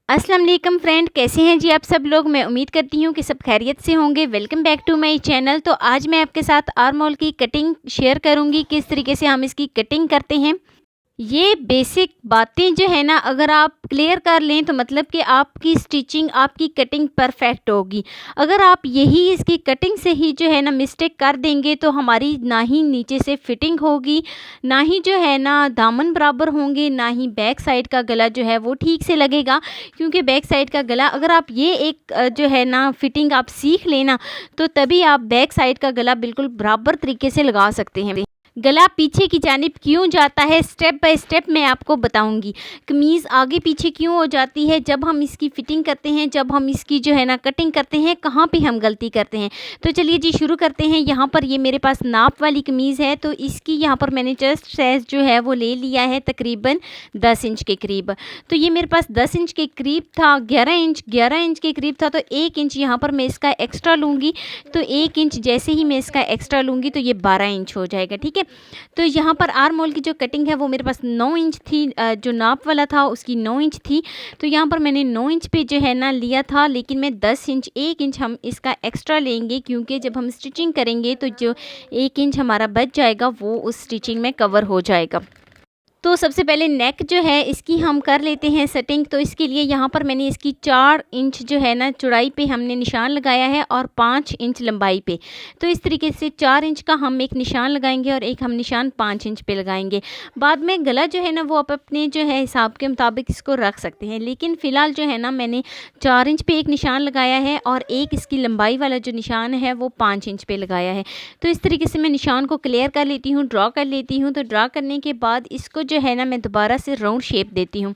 अस्सलाम वालेकुम फ्रेंड, कैसे हैं जी आप सब लोग। मैं उम्मीद करती हूँ कि सब खैरियत से होंगे। Welcome back to my channel. तो आज मैं आपके साथ आर्म होल की कटिंग शेयर करूँगी, किस तरीके से हम इसकी कटिंग करते हैं। ये बेसिक बातें जो है ना, अगर आप क्लियर कर लें तो मतलब कि आपकी स्टिचिंग, आपकी कटिंग परफेक्ट होगी। अगर आप यही इसकी कटिंग से ही जो है ना मिस्टेक कर देंगे तो हमारी ना ही नीचे से फिटिंग होगी, ना ही जो है ना दामन बराबर होंगे, ना ही बैक साइड का गला जो है वो ठीक से लगेगा। क्योंकि बैक साइड का गला अगर आप ये एक जो है ना फिटिंग आप सीख लेना, तो तभी आप बैक साइड का गला बिल्कुल बराबर तरीके से लगा सकते हैं। गला पीछे की जानिब क्यों जाता है, स्टेप बाय स्टेप मैं आपको बताऊंगी। कमीज़ आगे पीछे क्यों हो जाती है जब हम इसकी फिटिंग करते हैं, जब हम इसकी जो है ना कटिंग करते हैं, कहाँ पे हम गलती करते हैं। तो चलिए जी शुरू करते हैं। यहाँ पर ये मेरे पास नाप वाली कमीज़ है, तो इसकी यहाँ पर मैंने चेस्ट साइज़ जो है वो ले लिया है तकरीबन 10 इंच के करीब। तो ये मेरे पास 10 इंच के करीब था, 11 इंच के करीब था, तो 1 इंच यहाँ पर मैं इसका एक्स्ट्रा लूँगी। तो 1 इंच जैसे ही मैं इसका एक्स्ट्रा लूँगी तो ये 12 इंच हो जाएगा, ठीक है। तो यहाँ पर आर्म होल की जो कटिंग है वो मेरे पास 9 इंच थी, जो नाप वाला था उसकी 9 इंच थी। तो यहाँ पर मैंने 9 इंच पे जो है ना लिया था, लेकिन मैं 10 इंच 1 इंच हम इसका एक्स्ट्रा लेंगे, क्योंकि जब हम स्टिचिंग करेंगे तो जो 1 इंच हमारा बच जाएगा वो उस स्टिचिंग में कवर हो जाएगा। तो सबसे पहले नेक जो है इसकी हम कर लेते हैं सेटिंग। तो इसके लिए यहाँ पर मैंने इसकी 4 इंच जो है ना चौड़ाई पे हमने निशान लगाया है और 5 इंच लंबाई पे। तो इस तरीके से 4 इंच का हम एक निशान लगाएंगे और एक हम निशान 5 इंच पे लगाएंगे। बाद में गला जो है ना वो आप अपने जो है हिसाब के मुताबिक इसको रख सकते हैं, लेकिन फ़िलहाल जो है ना मैंने 4 इंच पे एक निशान लगाया है और एक इसकी लंबाई वाला जो निशान है वो 5 इंच पे लगाया है। तो इस तरीके से मैं निशान को क्लियर कर लेती हूँ, ड्रॉ कर लेती हूँ। तो ड्रॉ करने के बाद इसको जो है ना मैं दोबारा से राउंड शेप देती हूँ।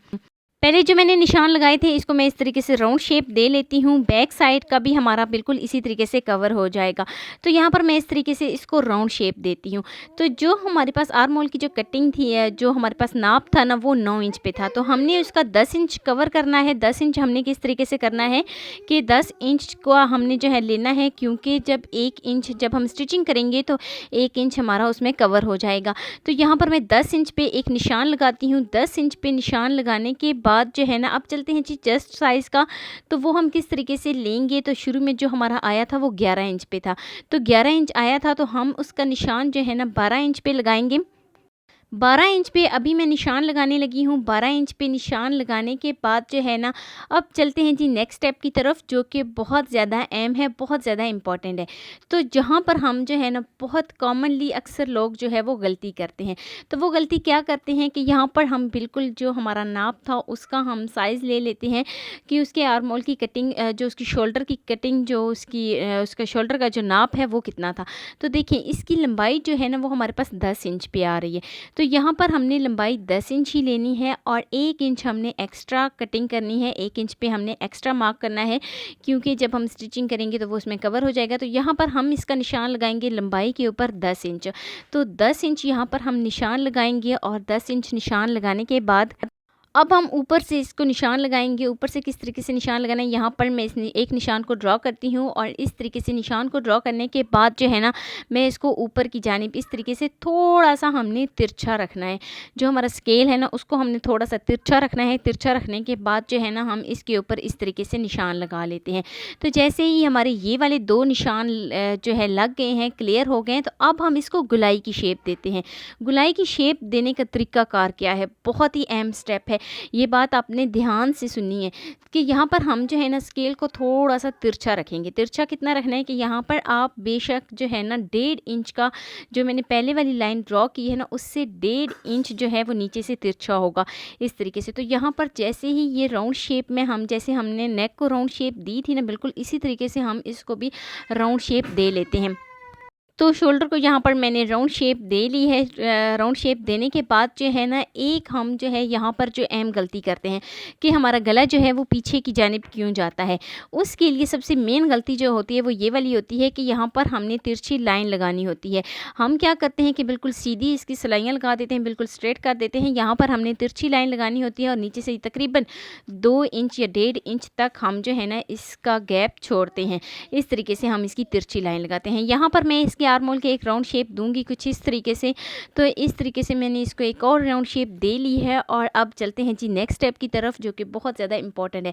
पहले जो मैंने निशान लगाए थे इसको मैं इस तरीके से राउंड शेप दे लेती हूँ। बैक साइड का भी हमारा बिल्कुल इसी तरीके से कवर हो जाएगा। तो यहाँ पर मैं इस तरीके से इसको राउंड शेप देती हूँ। तो जो हमारे पास आर्म होल की जो कटिंग थी, जो हमारे पास नाप था ना वो 9 इंच पे था, तो हमने उसका 10 इंच कवर करना है। 10 इंच हमने किस तरीके से करना है कि 10 इंच को हमने जो है लेना है, क्योंकि जब 1 इंच जब हम स्टिचिंग करेंगे तो 1 इंच हमारा उसमें कवर हो जाएगा। तो यहाँ पर मैं 10 इंच पे एक निशान लगाती हूँ। 10 इंच पे निशान लगाने के बाद जो है ना अब चलते हैं जी चेस्ट साइज़ का। तो वो हम किस तरीके से लेंगे, तो शुरू में जो हमारा आया था वो 11 इंच पे था। तो 11 इंच आया था तो हम उसका निशान जो है ना 12 इंच पे लगाएंगे। 12 इंच पे अभी मैं निशान लगाने लगी हूँ। 12 इंच पे निशान लगाने के बाद जो है ना अब चलते हैं जी नेक्स्ट स्टेप की तरफ, जो कि बहुत ज़्यादा अहम है, बहुत ज़्यादा इम्पॉर्टेंट है। तो जहाँ पर हम जो है ना बहुत कॉमनली अक्सर लोग जो है वो गलती करते हैं। तो वो गलती क्या करते हैं कि यहाँ पर हम बिल्कुल जो हमारा नाप था उसका हम साइज़ ले लेते हैं कि उसके आर्म होल की कटिंग, जो उसकी शोल्डर की कटिंग, जो उसका शोल्डर का जो नाप है वो कितना था। तो देखिए इसकी लंबाई जो है ना वो हमारे पास 10 इंच पे आ रही है। तो यहाँ पर हमने लंबाई 10 इंच ही लेनी है और 1 इंच हमने एक्स्ट्रा कटिंग करनी है। 1 इंच पे हमने एक्स्ट्रा मार्क करना है, क्योंकि जब हम स्टिचिंग करेंगे तो वो उसमें कवर हो जाएगा। तो यहाँ पर हम इसका निशान लगाएंगे लंबाई के ऊपर 10 इंच। तो 10 इंच यहाँ पर हम निशान लगाएंगे और 10 इंच निशान लगाने के बाद अब हम ऊपर से इसको निशान लगाएंगे। ऊपर से किस तरीके से निशान लगाना है, यहाँ पर मैं एक निशान को ड्रॉ करती हूँ और इस तरीके से निशान को ड्रॉ करने के बाद जो है ना मैं इसको ऊपर की जानिब इस तरीके से थोड़ा सा हमने तिरछा रखना है। जो हमारा स्केल है ना उसको हमने थोड़ा सा तिरछा रखना है। तिरछा रखने के बाद जो है ना हम इसके ऊपर इस तरीके से निशान लगा लेते हैं। तो जैसे ही हमारे ये वाले 2 निशान जो है लग गए हैं, क्लियर हो गए हैं, तो अब हम इसको गुलाई की शेप देते हैं। गुलाई की शेप देने का तरीकाकार क्या है, बहुत ही अहम स्टेप है। ये बात आपने ध्यान से सुननी है कि यहाँ पर हम जो है ना स्केल को थोड़ा सा तिरछा रखेंगे। तिरछा कितना रखना है कि यहाँ पर आप बेशक जो है ना 1.5 इंच का, जो मैंने पहले वाली लाइन ड्रॉ की है ना उससे 1.5 इंच जो है वो नीचे से तिरछा होगा इस तरीके से। तो यहाँ पर जैसे ही ये राउंड शेप में हम, जैसे हमने नेक को राउंड शेप दी थी ना, बिल्कुल इसी तरीके से हम इसको भी राउंड शेप दे लेते हैं। तो शोल्डर को यहाँ पर मैंने राउंड शेप दे ली है। राउंड शेप देने के बाद जो है ना एक हम जो है यहाँ पर जो अहम गलती करते हैं कि हमारा गला जो है वो पीछे की जानिब क्यों जाता है। उसके लिए सबसे मेन गलती जो होती है वो ये वाली होती है कि यहाँ पर हमने तिरछी लाइन लगानी होती है। हम क्या करते हैं कि बिल्कुल सीधी इसकी सिलाइयाँ लगा देते हैं, बिल्कुल स्ट्रेट कर देते हैं। यहाँ पर हमने तिरछी लाइन लगानी होती है और नीचे से तकरीबन 2 इंच या 1.5 इंच तक हम जो है ना इसका गैप छोड़ते हैं। इस तरीके से हम इसकी तिरछी लाइन लगाते हैं। यहाँ पर मैं इसके आर्म होल के एक राउंड शेप दूंगी कुछ इस तरीके से। तो इस तरीके से मैंने इसको एक और राउंड शेप दे ली है और अब चलते हैं जी नेक्स्ट स्टेप की तरफ, जो कि बहुत ज़्यादा इंपॉर्टेंट है।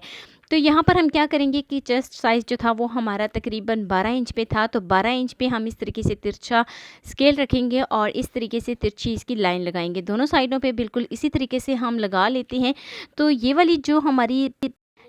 तो यहाँ पर हम क्या करेंगे कि चेस्ट साइज़ जो था वो हमारा तकरीबन 12 इंच पे था, तो 12 इंच पे हम इस तरीके से तिरछा स्केल रखेंगे और इस तरीके से तिरछी इसकी लाइन लगाएंगे। दोनों साइडों पे बिल्कुल इसी तरीके से हम लगा लेते हैं। तो ये वाली जो हमारी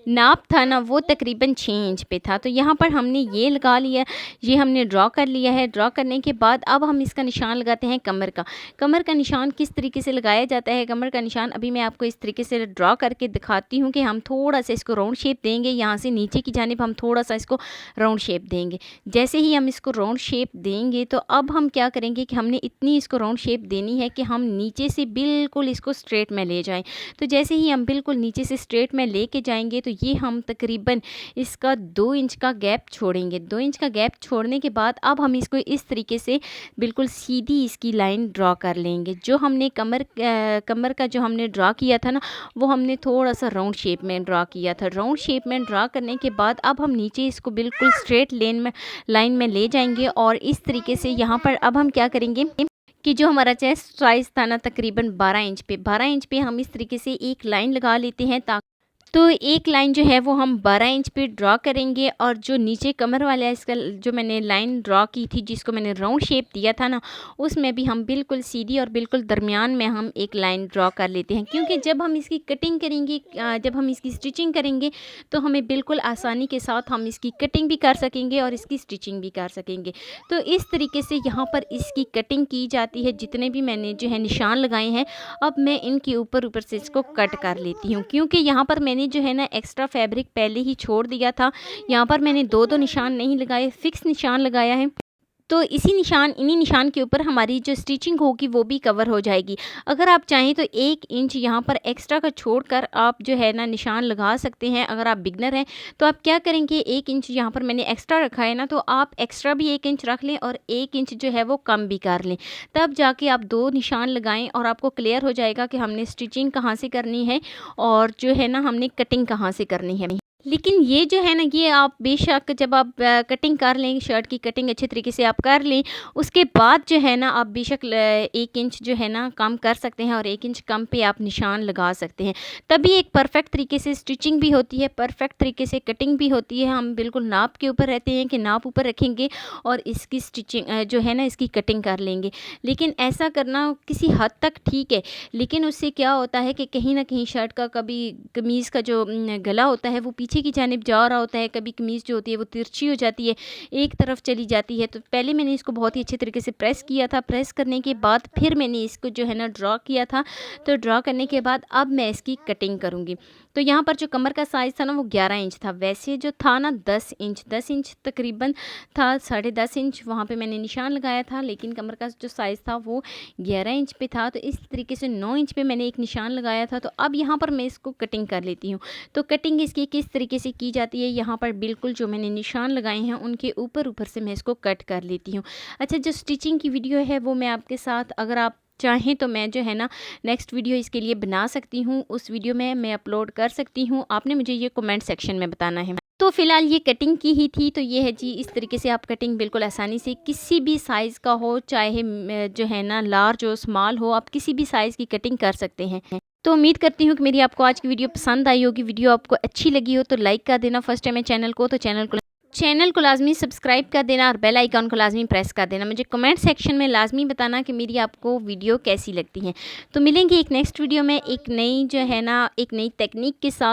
नाप था ना वो तकरीबन 6 इंच पे था। तो यहाँ पर हमने ये लगा लिया, ये हमने ड्रॉ कर लिया है। ड्रॉ करने के बाद अब हम इसका निशान लगाते हैं कमर का। कमर का निशान किस तरीके से लगाया जाता है, कमर का निशान अभी मैं आपको इस तरीके से ड्रॉ करके दिखाती हूँ कि हम थोड़ा सा इसको राउंड शेप देंगे। यहाँ से नीचे की जानिब हम थोड़ा सा इसको राउंड शेप देंगे। जैसे ही हम इसको राउंड शेप देंगे तो अब हम क्या करेंगे कि हमने इतनी इसको राउंड शेप देनी है कि हम नीचे से बिल्कुल इसको स्ट्रेट में ले जाएँ। तो जैसे ही हम बिल्कुल नीचे से स्ट्रेट में लेके जाएंगे तो ये हम तकरीबन इसका 2 इंच का गैप छोड़ेंगे। 2 इंच का गैप छोड़ने के बाद अब हम इसको इस तरीके से बिल्कुल सीधी इसकी लाइन ड्रॉ कर लेंगे। जो हमने कमर का जो हमने ड्रॉ किया था ना वो हमने थोड़ा सा राउंड शेप में ड्रॉ किया था। राउंड शेप में ड्रॉ करने के बाद अब हम नीचे इसको बिल्कुल स्ट्रेट लाइन में ले जाएंगे और इस तरीके से यहाँ पर अब हम क्या करेंगे कि जो हमारा चेस्ट साइज़ था ना तकरीबन 12 इंच पे हम इस तरीके से एक लाइन लगा लेते हैं। तो एक लाइन जो है वो हम 12 इंच पे ड्रॉ करेंगे और जो नीचे कमर वाला है इसका जो मैंने लाइन ड्रॉ की थी जिसको मैंने राउंड शेप दिया था ना उसमें भी हम बिल्कुल सीधी और बिल्कुल दरमियान में हम एक लाइन ड्रॉ कर लेते हैं, क्योंकि जब हम इसकी कटिंग करेंगे, जब हम इसकी स्टिचिंग करेंगे तो हमें बिल्कुल आसानी के साथ हम इसकी कटिंग भी कर सकेंगे और इसकी स्टिचिंग भी कर सकेंगे। तो इस तरीके से यहाँ पर इसकी कटिंग की जाती है। जितने भी मैंने जो है निशान लगाए हैं अब मैं इनके ऊपर से इसको कट कर लेती हूँ, क्योंकि यहाँ पर मैंने जो है ना एक्स्ट्रा फैब्रिक पहले ही छोड़ दिया था। यहाँ पर मैंने दो निशान नहीं लगाए, फिक्स निशान लगाया है। तो इन्हीं निशान के ऊपर हमारी जो स्टिचिंग होगी वो भी कवर हो जाएगी। अगर आप चाहें तो 1 इंच यहाँ पर एक्स्ट्रा का छोड़कर आप जो है ना निशान लगा सकते हैं। अगर आप बिगनर हैं तो आप क्या करेंगे, 1 इंच यहाँ पर मैंने एक्स्ट्रा रखा है ना, तो आप एक्स्ट्रा भी 1 इंच रख लें और 1 इंच जो है वो कम भी कर लें। तब जाके आप 2 निशान लगाएं और आपको क्लियर हो जाएगा कि हमने स्टिचिंग कहाँ से करनी है और जो है ना हमने कटिंग कहाँ से करनी है। लेकिन ये जो है ना ये आप बेशक जब आप कटिंग कर लें, शर्ट की कटिंग अच्छे तरीके से आप कर लें, उसके बाद जो है ना आप बेशक 1 इंच जो है ना कम कर सकते हैं और 1 इंच कम पे आप निशान लगा सकते हैं। तभी एक परफेक्ट तरीके से स्टिचिंग भी होती है, परफेक्ट तरीके से कटिंग भी होती है। हम बिल्कुल नाप के ऊपर रहते हैं कि नाप ऊपर रखेंगे और इसकी स्टिचिंग जो है ना इसकी कटिंग कर लेंगे। लेकिन ऐसा करना किसी हद तक ठीक है, लेकिन उससे क्या होता है कि कहीं ना कहीं शर्ट का कभी कमीज़ का जो गला होता है वो पीछे की जानिब जा रहा होता है, कभी कमीज़ जो होती है वो तिरछी हो जाती है, एक तरफ चली जाती है। तो पहले मैंने इसको बहुत ही अच्छे तरीके से प्रेस किया था। प्रेस करने के बाद फिर मैंने इसको जो है ना ड्रॉ किया था। तो ड्रॉ करने के बाद अब मैं इसकी कटिंग करूँगी। तो यहाँ पर जो कमर का साइज़ था ना वो 11 इंच था, वैसे जो था ना 10 इंच तकरीबन था, 10.5 इंच वहाँ पे मैंने निशान लगाया था, लेकिन कमर का जो साइज़ था वो 11 इंच पे था। तो इस तरीके से 9 इंच पे मैंने एक निशान लगाया था। तो अब यहाँ पर मैं इसको कटिंग कर लेती हूँ। तो कटिंग इसकी किस तरीके से की जाती है, यहाँ पर बिल्कुल जो मैंने निशान लगाए हैं उनके ऊपर से मैं इसको कट कर लेती हूँ। अच्छा, जो स्टिचिंग की वीडियो है वो मैं आपके साथ अगर आप चाहें तो मैं जो है ना नेक्स्ट वीडियो इसके लिए बना सकती हूँ, उस वीडियो में मैं अपलोड कर सकती हूँ। आपने मुझे ये कमेंट सेक्शन में बताना है। तो फ़िलहाल ये कटिंग की ही थी। तो ये है जी, इस तरीके से आप कटिंग बिल्कुल आसानी से किसी भी साइज़ का हो, चाहे जो है ना लार्ज हो स्मॉल हो, आप किसी भी साइज़ की कटिंग कर सकते हैं। तो उम्मीद करती हूँ कि मेरी आपको आज की वीडियो पसंद आई होगी। वीडियो आपको अच्छी लगी हो तो लाइक कर देना। फर्स्ट टाइम है चैनल को तो चैनल को लाजमी सब्सक्राइब कर देना और बेल आइकन को लाजमी प्रेस कर देना। मुझे कमेंट सेक्शन में लाजमी बताना कि मेरी आपको वीडियो कैसी लगती है। तो मिलेंगे एक नेक्स्ट वीडियो में एक नई जो है ना एक नई टेक्निक के साथ।